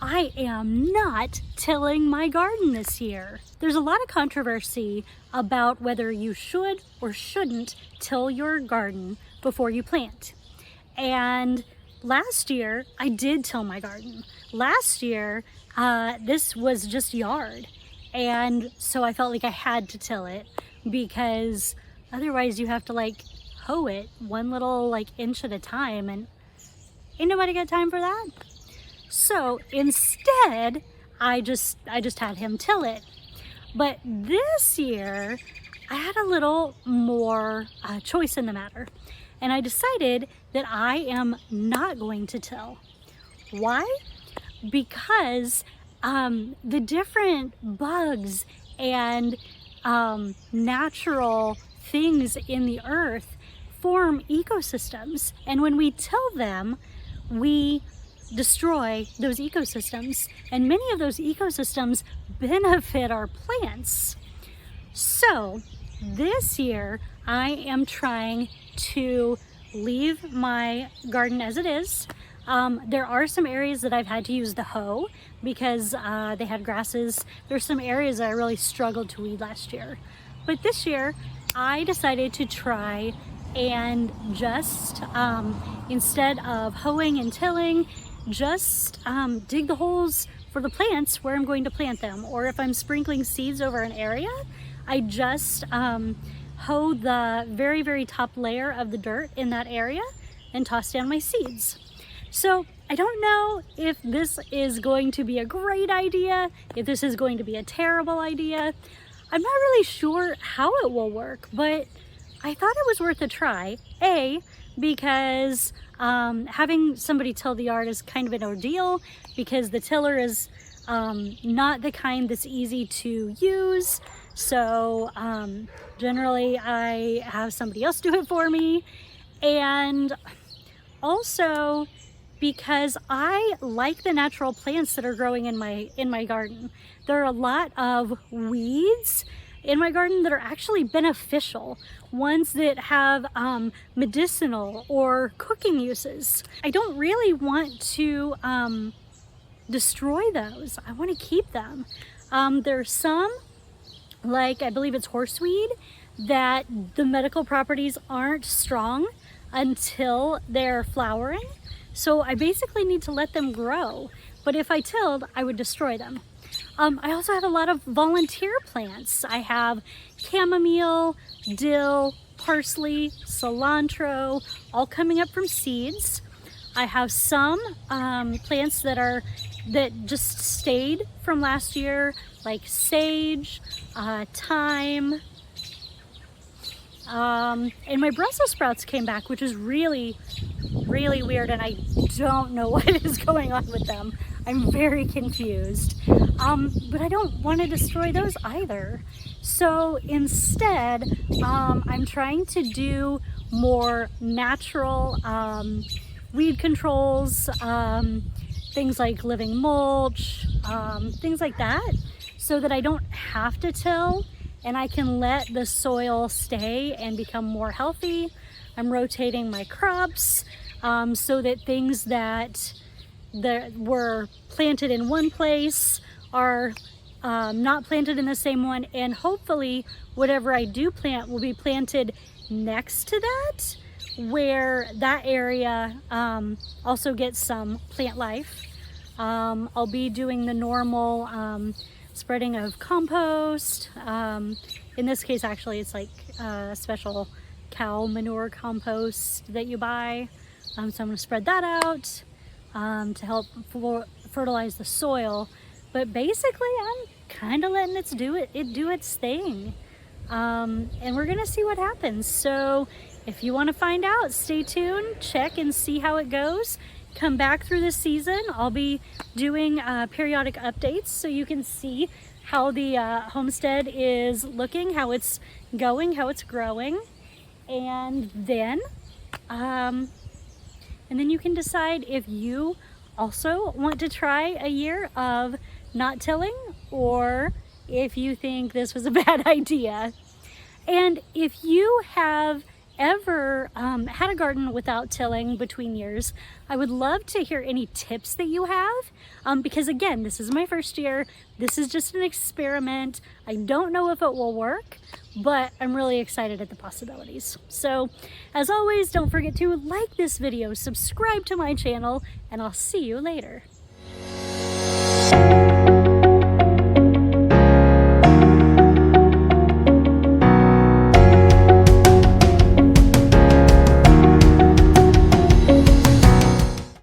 I am not tilling my garden this year. There's a lot of controversy about whether you should or shouldn't till your garden before you plant. And last year, I did till my garden. Last year, this was just yard. And so I felt like I had to till it because otherwise you have to like hoe it one little like inch at a time, and ain't nobody got time for that. So instead, I just had him till it. But this year, I had a little more choice in the matter. And I decided that I am not going to till. Why? Because the different bugs and natural things in the earth form ecosystems. And when we till them, we destroy those ecosystems. And many of those ecosystems benefit our plants. So this year, I am trying to leave my garden as it is. There are some areas that I've had to use the hoe because they had grasses. There's some areas that I really struggled to weed last year. But this year, I decided to try and just, instead of hoeing and tilling, just dig the holes for the plants where I'm going to plant them. Or if I'm sprinkling seeds over an area, I just hoe the very, very top layer of the dirt in that area and toss down my seeds. So I don't know if this is going to be a great idea, if this is going to be a terrible idea. I'm not really sure how it will work, but I thought it was worth a try. A, because having somebody till the yard is kind of an ordeal because the tiller is not the kind that's easy to use. So generally I have somebody else do it for me. And also because I like the natural plants that are growing in my garden. There are a lot of weeds in my garden that are actually beneficial, ones that have medicinal or cooking uses. I don't really want to destroy those. I want to keep them. There's some, like I believe it's horseweed, that the medical properties aren't strong until they're flowering. So I basically need to let them grow. But if I tilled, I would destroy them. I also have a lot of volunteer plants. I have chamomile, dill, parsley, cilantro, all coming up from seeds. I have some plants that just stayed from last year, like sage, thyme, and my Brussels sprouts came back, which is really, really weird, and I don't know what is going on with them. I'm very confused, but I don't want to destroy those either. So instead, I'm trying to do more natural weed controls, things like living mulch, things like that, so that I don't have to till and I can let the soil stay and become more healthy. I'm rotating my crops so that things that were planted in one place are not planted in the same one, and hopefully whatever I do plant will be planted next to that, where that area also gets some plant life. I'll be doing the normal spreading of compost. In this case, actually, it's like a special cow manure compost that you buy. So I'm going to spread that out to help fertilize the soil. But basically, I'm kind of letting it do its thing. And we're going to see what happens. So if you want to find out, stay tuned, check and see how it goes. Come back through the season. I'll be doing periodic updates so you can see how the homestead is looking, how it's going, how it's growing. And then you can decide if you also want to try a year of not tilling, or if you think this was a bad idea. And if you have ever had a garden without tilling between years, I would love to hear any tips that you have, because again, this is my first year. This is just an experiment. I don't know if it will work, but I'm really excited at the possibilities. So as always, don't forget to like this video, subscribe to my channel, and I'll see you later.